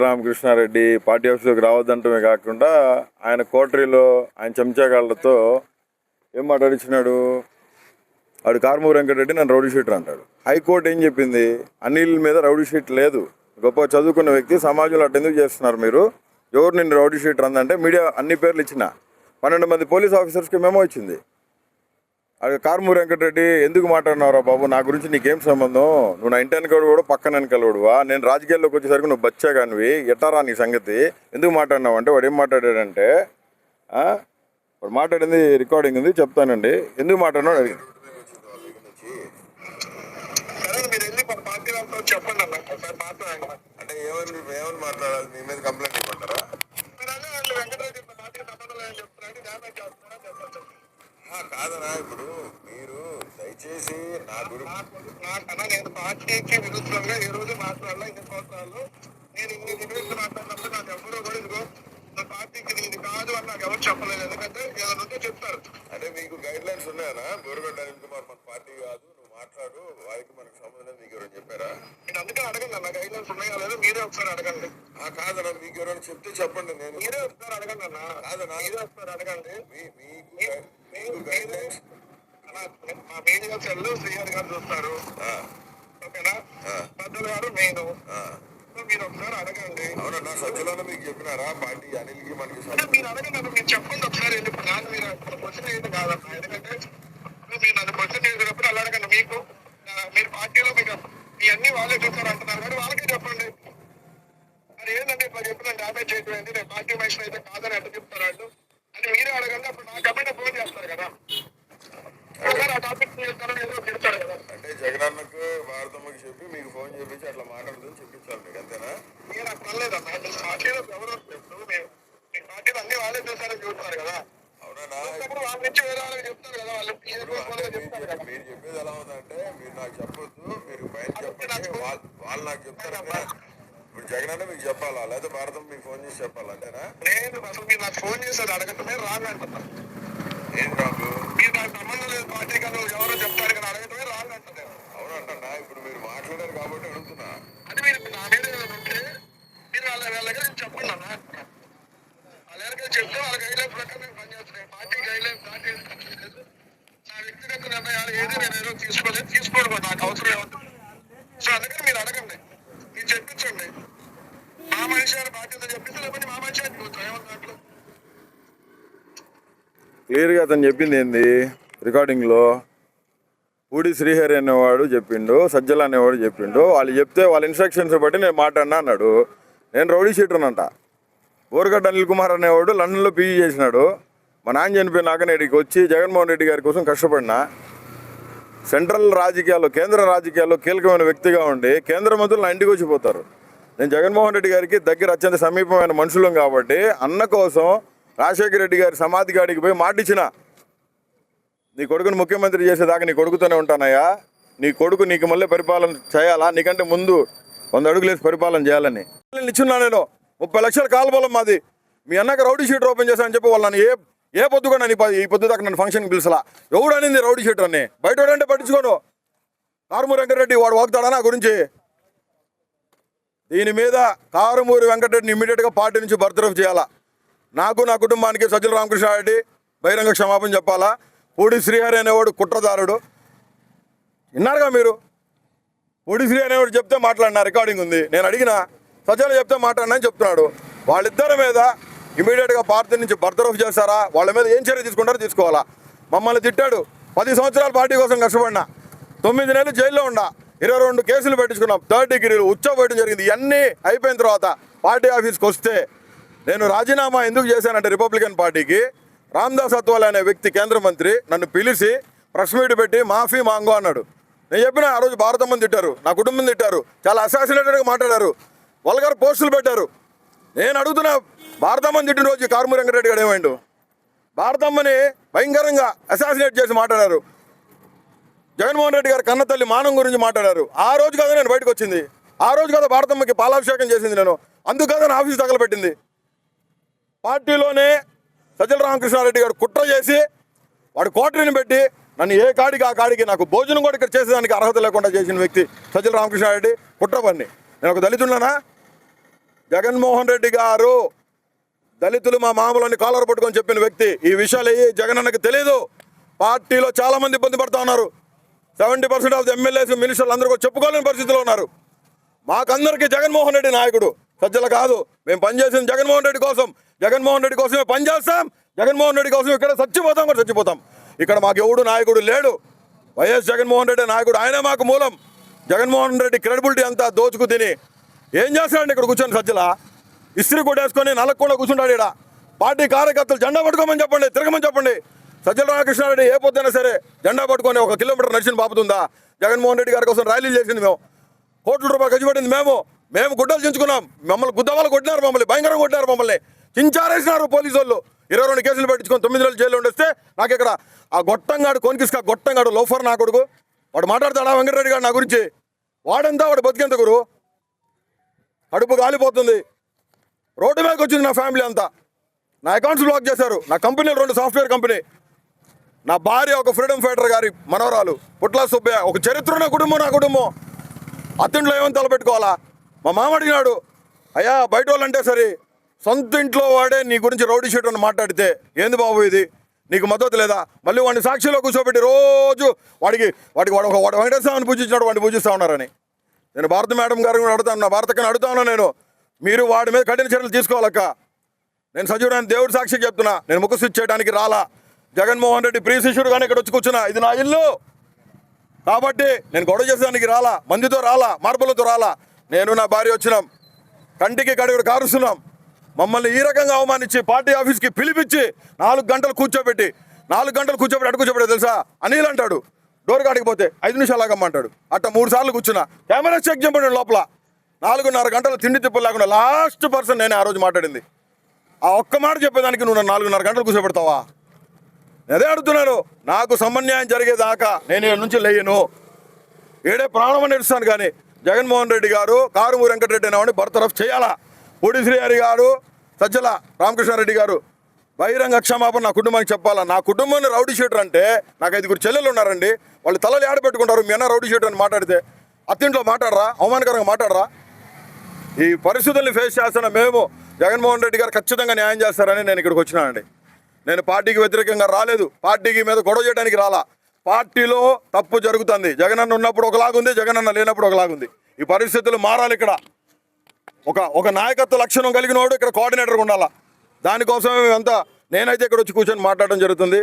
Ramakrishna Reddy party ఆఫీస్లోకి రావద్దంటమే కాకుండా ఆయన కోటరీలో ఆయన చెంచాగాళ్లతో ఏం మాట్లాడించినాడు. వాడు కారుమూరి వెంకటరెడ్డి నన్ను రౌడీ షీటర్ అంటాడు. హైకోర్టు ఏం చెప్పింది? అనిల్ మీద రౌడీ షీట్ లేదు, గొప్ప చదువుకున్న వ్యక్తి, సమాజంలో అటు ఎందుకు చేస్తున్నారు మీరు, ఎవరు నిన్ను రౌడీ షీటర్ అందంటే మీడియా అన్ని పేర్లు ఇచ్చిన 12 మంది పోలీస్ ఆఫీసర్స్కి మెమో ఇచ్చింది. అది కారుమూరి వెంకటరెడ్డి ఎందుకు మాట్లాడినారా బాబు, నా గురించి నీకేం సంబంధం, నువ్వు నా ఇంటి వెనకడు కూడా పక్కన వెనకలుడువా, నేను రాజకీయాల్లోకి వచ్చేసరికి నువ్వు బచ్చా కానివి, ఎట్టారా నీ సంగతి, ఎందుకు మాట్లాడినావు అంటే వాడు ఏం మాట్లాడాడంటే, వాడు మాట్లాడింది రికార్డింగ్ ఉంది చెప్తానండి, ఎందుకు మాట్లాడినాడు అడిగింది. అంటే ఏమని మాట్లాడాలి, మీ మీద కంప్లైంట్ ఇవ్వమంటారా? కాదనా, ఇప్పుడు మీరు దయచేసి నా గురించి నేను పార్టీకి విరుద్ధంగా ఈ రోజు మాట్లాడాల, ఇన్ని సంవత్సరాలు నేను ఇన్ని డిబేట్లు మాట్లాడినప్పుడు నాకు ఎవరో కూడా ఇదిగో నా పార్టీకి ఇది కాదు అని నాకు ఎవరు చెప్పలేదు. ఎందుకంటే ఏదైనా ఉంటే చెప్తారు. అంటే మీకు గైడ్ లైన్స్ ఉన్నాయనా, బోరుగడ్డ అనిల్ కుమార్ మన పార్టీ కాదు, నువ్వు మాట్లాడు, వారికి మనకు సంబంధం మీకు ఎవరైనా చెప్పారా? నేను అందుకే అడగండి అన్న, గైడ్ లైన్స్ ఉన్నాయా లేదా మీరే ఒకసారి అడగండి. కాదన్నా, మీకు ఎవరైనా చెప్తే చెప్పండి, నేను మీరే ఒకసారి అడగండి అన్న. కాదన్నా, మీరే ఒకసారి అడగండి. మీకు గైడ్ లైన్స్ మా మీడియా సెల్ శ్రీహరి గారు చూస్తారు, ఓకేనా, పెద్దలు గారు మెయిన్, మీరు ఒకసారి అడగండి. అవునన్నా, సజ్జలో మీకు చెప్పినారా పార్టీ అనిల్కి మనకి? మీరు అడగండి అన్న, మీరు చెప్పండి ఒకసారి. ఎందుకు నాకు మీరు క్వశ్చన్ వేయడం కాదన్నా, ఎందుకంటే మీరు నన్ను క్వశ్చన్ చేసినప్పుడు అలా అడగండి. మీకు మీరు పార్టీలో మీకు ఇవన్నీ వాళ్ళే చూస్తారు అంటున్నారు కానీ వాళ్ళకే చెప్పండి. అది ఏంటంటే ఇట్లా చెప్పిన డ్యామేజ్ చేయడం, నేను పార్టీ మనిషిని అయితే కాదని ఎట్లా చెప్తారు వాళ్ళు అని మీరే అడగండి. అప్పుడు నాకు కమిటీ ఫోన్ చేస్తారు కదా, ఆ టాపిక్ చెప్తారు కదా. అంటే జగనన్నకు భారతమ్మకి చెప్పి మీకు ఫోన్ చేపించి అట్లా మాట్లాడుతుంది చెప్పించాలి మీకు, అంతేనా? మీరు అట్లా అనలేదన్నా, మీ పార్టీలో ఎవరు వస్తారు, మీ పార్టీలో అన్ని వాళ్ళే చూస్తారని చూస్తున్నారు కదా. అవునా, వాళ్ళ నుంచి వేరే వాళ్ళకి చెప్తారు కదా, వాళ్ళు మీరు చెప్పేది ఎలా ఉందంటే, మీరు నాకు చెప్పొద్దు, మీరు బయట చెప్పండి, వాళ్ళు నాకు చెప్తారు. ఇప్పుడు జగనన్న మీకు చెప్పాలా లేదా భారతం మీకు ఫోన్ చేసి చెప్పాలా, అంతేనా? నేను అసలు మీరు నాకు ఫోన్ చేసేది అడగటమే రాంగ్ అంటున్నా. ఏం రాంగ్? మీరు నాకు సంబంధం లేదు పార్టీ కదా, ఎవరో చెప్తారు కదా, అడగటమే రాంగ్ అంటున్నా. అవునంటున్నా, ఇప్పుడు మీరు మాట్లాడారు కాబట్టి అడుగుతున్నా. అది మీరు నా మీద ఉంటే మీరు వాళ్ళ దగ్గర చెప్పండి అన్న, వాళ్ళ దగ్గర చెప్తే వాళ్ళ గైడ్లైన్స్ ప్రకారం నేను పనిచేస్తున్నాను. పార్టీ గైడ్లైన్స్ నా వ్యక్తిగత నిర్ణయాలు ఏది నేను ఏదో తీసుకోవడం నాకు అవసరం ఏమవుతుంది. సో అందుకని మీరు అడగండి, మీరు చెప్పించండి. మా మనిషి గారి బాధ్యత చెప్పింది, లేకపోతే మా మనిషి అని చూస్తాం ఏమన్నా. క్లియర్గా అతను చెప్పింది ఏంది రికార్డింగ్లో, పూడి శ్రీహరి అనేవాడు చెప్పిండు, సజ్జల అనేవాడు చెప్పిండు, వాళ్ళు చెప్తే వాళ్ళ ఇన్స్ట్రక్షన్స్ బట్టి నేను మాట్లాడినా అన్నాడు. నేను రౌడీ షీటర్నంట. బోరుగడ్డ అనిల్ కుమార్ అనేవాడు లండన్లో పీజీ చేసినాడు. మా నాన్న చనిపోయినాక నేటికి వచ్చి జగన్మోహన్ రెడ్డి గారి కోసం కష్టపడినా. సెంట్రల్ రాజకీయాల్లో, కేంద్ర రాజకీయాల్లో కీలకమైన వ్యక్తిగా ఉండి కేంద్ర మంత్రులు నా ఇంటికి వచ్చిపోతారు. నేను జగన్మోహన్ రెడ్డి గారికి దగ్గర అత్యంత సమీపమైన మనుషులం కాబట్టి అన్న కోసం రాజశేఖర రెడ్డి గారి సమాధి కాడికి పోయి మాటిచ్చిన, నీ కొడుకుని ముఖ్యమంత్రి చేసేదాకా నీ కొడుకుతోనే ఉంటానయ్యా, నీ కొడుకు నీకు మళ్ళీ పరిపాలన చేయాలా, నీకంటే ముందు 100 అడుగులు వేసి పరిపాలన చేయాలని ఇచ్చున్నా. నేను 30 లక్షల కాలుబలం మాది, మీ అన్నకి రౌడీ షీటర్ ఓపెన్ చేశానని చెప్పి వాళ్ళు నన్ను ఏ పొద్దు కూడా ఈ పొద్దు దాకా నన్ను ఫంక్షన్కి పిలిచలా. ఎవడు అనింది రౌడీ షీటర్ అని? బయట అంటే పట్టించుకోను. కారుమూరి వెంకటరెడ్డి వాడు వాగుతాడా నా గురించి? దీని మీద కారుమూరి వెంకటరెడ్డిని ఇమ్మీడియట్గా పార్టీ నుంచి బర్తరఫ్ చేయాలా. నాకు నా కుటుంబానికి సజ్జల రామకృష్ణారెడ్డి బహిరంగ క్షమాపణ చెప్పాలా. పూడి శ్రీహరి అనేవాడు కుట్రదారుడు, విన్నారుగా మీరు. పూడి శ్రీహరి అనేవాడు చెప్తే మాట్లాడినా, రికార్డింగ్ ఉంది. నేను అడిగిన సజ్జల చెప్తే మాట్లాడినా అని చెప్తున్నాడు. వాళ్ళిద్దరి మీద ఇమీడియట్గా పార్టీ నుంచి బర్తరఫ్ చేస్తారా, వాళ్ళ మీద ఏం చర్య తీసుకుంటారో తీసుకోవాలా. మమ్మల్ని తిట్టాడు, 10 సంవత్సరాలు పార్టీ కోసం కష్టపడినా, 9 నెలలు జైల్లో ఉండా, 22 కేసులు పెట్టించుకున్నాం, 3rd డిగ్రీలు ఉచ్చబోయడం జరిగింది. ఇవన్నీ అయిపోయిన తర్వాత పార్టీ ఆఫీస్కి వస్తే నేను రాజీనామా ఎందుకు చేశానంటే రిపబ్లికన్ పార్టీకి, రామ్దాస్ అత్వాలే అనే వ్యక్తి కేంద్ర మంత్రి నన్ను పిలిచి ప్రెస్ మీట్ పెట్టి మాఫీ మాంగో అన్నాడు. నేను చెప్పిన ఆ రోజు భారతమ్మని తిట్టారు, నా కుటుంబం తిట్టారు, చాలా అసాసినేటెడ్గా మాట్లాడారు, వల్గర్ పోస్టులు పెట్టారు. నేను అడుగుతున్నా, భారతమ్మని తిట్టిన రోజు కారుమూరి వెంకటరెడ్డి గారు ఏమైండు? భారతమ్మని భయంకరంగా అసాసినేట్ చేసి మాట్లాడారు. జగన్మోహన్ రెడ్డి గారు కన్న తల్లి మానం గురించి మాట్లాడారు. ఆ రోజు కదా నేను బయటకు వచ్చింది, ఆ రోజు కదా భారతమ్మకి పాలాభిషేకం చేసింది నేను, అందుకు కదా నా ఆఫీస్ తగలబెట్టింది. పార్టీలోనే సజ్జల రామకృష్ణారెడ్డి గారు కుట్ర చేసి వాడు కోటరీని పెట్టి నన్ను ఏ కాడికి ఆ కాడికి నాకు భోజనం కూడా ఇక్కడ చేసేదానికి అర్హత లేకుండా చేసిన వ్యక్తి సజ్జల రామకృష్ణారెడ్డి కుట్ర పన్ని. నేను ఒక దళితున్నానా? జగన్మోహన్ రెడ్డి గారు దళితులు మా మామూలని కాలర్ పట్టుకొని చెప్పిన వ్యక్తి. ఈ విషయాలు జగనన్నకి తెలియదు. పార్టీలో చాలా మంది ఇబ్బంది పడుతూ ఉన్నారు. 70% ఆఫ్ ది ఎమ్మెల్యేస్ మినిస్టర్లు అందరూ కూడా చెప్పుకోలేని పరిస్థితిలో ఉన్నారు. మాకందరికీ జగన్మోహన్ రెడ్డి నాయకుడు, సజ్జల కాదు. మేము పనిచేసింది జగన్మోహన్ రెడ్డి కోసం. జగన్మోహన్ రెడ్డి కోసమే పనిచేస్తాం. జగన్మోహన్ రెడ్డి కోసం ఇక్కడ చచ్చిపోతాం కూడా చచ్చిపోతాం. ఇక్కడ మాకు ఎవడు నాయకుడు లేడు. వైఎస్ జగన్మోహన్ రెడ్డి నాయకుడు, ఆయనే మాకు మూలం. జగన్మోహన్ రెడ్డి క్రెడిబిలిటీ అంతా దోచుకు తిని ఏం చేస్తాడండి ఇక్కడ కూర్చొని సజ్జల? ఇస్త్రీ కొట్టేసుకొని నలగకుండా కూర్చుంటాడు. ఇక్కడ పార్టీ కార్యకర్తలు జెండా పట్టుకోమని చెప్పండి, తిరగమని చెప్పండి. సజ్జల రామకృష్ణారెడ్డి ఏ పొద్దునా సరే జెండా పట్టుకొని 1 కిలోమీటర్ నడిచిన పాపుతుందా? జగన్మోహన్ రెడ్డి గారి కోసం ర్యాలీలు చేసింది మేము, కోట్ల రూపాయలు ఖర్చు పెట్టింది మేము గుడ్డలు చించుకున్నాం. మమ్మల్ని గుద్దవాళ్ళు కొట్టినారు, మమ్మల్ని భయంకరంగా కొట్టినారు, మమ్మల్ని చించారేసినారు పోలీసు వాళ్ళు. 22 కేసులు పెట్టించుకొని 9 నెలలు జైల్లో ఉండొస్తే నాకు ఇక్కడ ఆ గొట్టంగాడు కొనికిస్కా గొట్టంగాడు లోఫర్ నా కొడుకు వాడు మాట్లాడతాడా వెంకటరెడ్డి గారు నా గురించి? వాడంతా వాడు బతికేంత గురు, కడుపు కాలిపోతుంది. రోడ్డు మీదకి వచ్చింది నా ఫ్యామిలీ అంతా. నా అకౌంట్స్ బ్లాక్ చేశారు. నా కంపెనీలు 2 సాఫ్ట్వేర్ కంపెనీ. నా భార్య ఒక ఫ్రీడమ్ ఫైటర్ గారి మనవరాలు పుట్లా సుబ్బయ్య. ఒక చరిత్ర నా కుటుంబం. అత్తింట్లో ఏమని తలపెట్టుకోవాలా? మా మామ అడిగినాడు, అయ్యా బయట వాళ్ళంటే సరే, సొంత ఇంట్లో వాడే నీ గురించి రౌడీ షీట్ అని మాట్లాడితే ఏంది బాబు ఇది? నీకు మద్దతు లేదా? మళ్ళీ వాడిని సాక్షిలో కూర్చోబెట్టి రోజు వాడు వెంకటేశ్వర స్వామిని పూజించినాడు, వాడిని పూజిస్తూ ఉన్నారని. నేను భారత మేడం గారిని కూడా అడుగుతాను, నా భారతకని అడుగుతా ఉన్నా నేను, మీరు వాడి మీద కఠిన చర్యలు తీసుకోవాలక్క. నేను సజీవుడని దేవుడి సాక్షికి చెప్తున్నా. నేను ముక్కు స్విచ్ చేయడానికి రాలా. జగన్మోహన్ రెడ్డి ప్రియ శిష్యుడుగానే ఇక్కడ వచ్చి కూర్చున్నా. ఇది నా ఇల్లు కాబట్టి నేను గొడవ చేసేదానికి రాలా, మందితో రాలా, మార్పులతో రాలా. నేను నా భార్య వచ్చినాం, కంటికి కడుగుడు కారుస్తున్నాం. మమ్మల్ని ఈ రకంగా అవమానించి పార్టీ ఆఫీస్కి పిలిపించి 4 గంటలు కూర్చోబెట్టి అడుగు కూర్చోబెట్టి తెలుసా? అనిల్ అంటాడు డోర్ కాడికి పోతే 5 నిమిషాలు ఆగమ్మంటాడు. అట్ట 3 సార్లు కూర్చున్నా. కెమెరా చెక్ చేయబడి లోపల 4.5 గంటలు తిండి తిప్పులు లేకుండా లాస్ట్ పర్సన్ నేనే ఆ రోజు మాట్లాడింది. ఆ ఒక్క మాట చెప్పేదానికి నువ్వు 4.5 గంటలు కూర్చోబెడతావా? అదే అడుగుతున్నాను. నాకు సమన్యాయం జరిగేదాకా నేను ఇక్కడ నుంచి లేయను. ఏడే ప్రాణం అని ఇస్తాను. కానీ జగన్మోహన్ రెడ్డి గారు కారుమూరి వెంకటరెడ్డి అనేవాడిని బర్తరఫ్ చేయాలా. పూడి శ్రీహరి గారు, సజ్జల రామకృష్ణారెడ్డి గారు బహిరంగ క్షమాపణ నా కుటుంబానికి చెప్పాలా. నా కుటుంబాన్ని రౌడీ షీటర్ అంటే నాకు 5 చెల్లెలు ఉన్నారండి. వాళ్ళు తలలు ఆడబెట్టుకుంటారు. మీ అన్న రౌడీ షీటర్ అని మాట్లాడితే అత్తింట్లో మాట్లాడరా? అవమానకరంగా మాట్లాడరా? ఈ పరిస్థితుల్ని ఫేస్ చేస్తున్న మేము జగన్మోహన్ రెడ్డి గారు ఖచ్చితంగా న్యాయం చేస్తారని నేను ఇక్కడికి వచ్చినానండి. నేను పార్టీకి వ్యతిరేకంగా రాలేదు, పార్టీకి మీద గొడవ చేయడానికి రాలా. పార్టీలో తప్పు జరుగుతుంది. జగనన్న ఉన్నప్పుడు ఒకలాగుంది, జగనన్న లేనప్పుడు ఒకలాగుంది. ఈ పరిస్థితులు మారాలి. ఇక్కడ ఒక నాయకత్వ లక్షణం కలిగిన వాడు ఇక్కడ కోఆర్డినేటర్గా ఉండాలా. దానికోసమే మేమంతా నేనైతే ఇక్కడ వచ్చి కూర్చొని మాట్లాడడం జరుగుతుంది.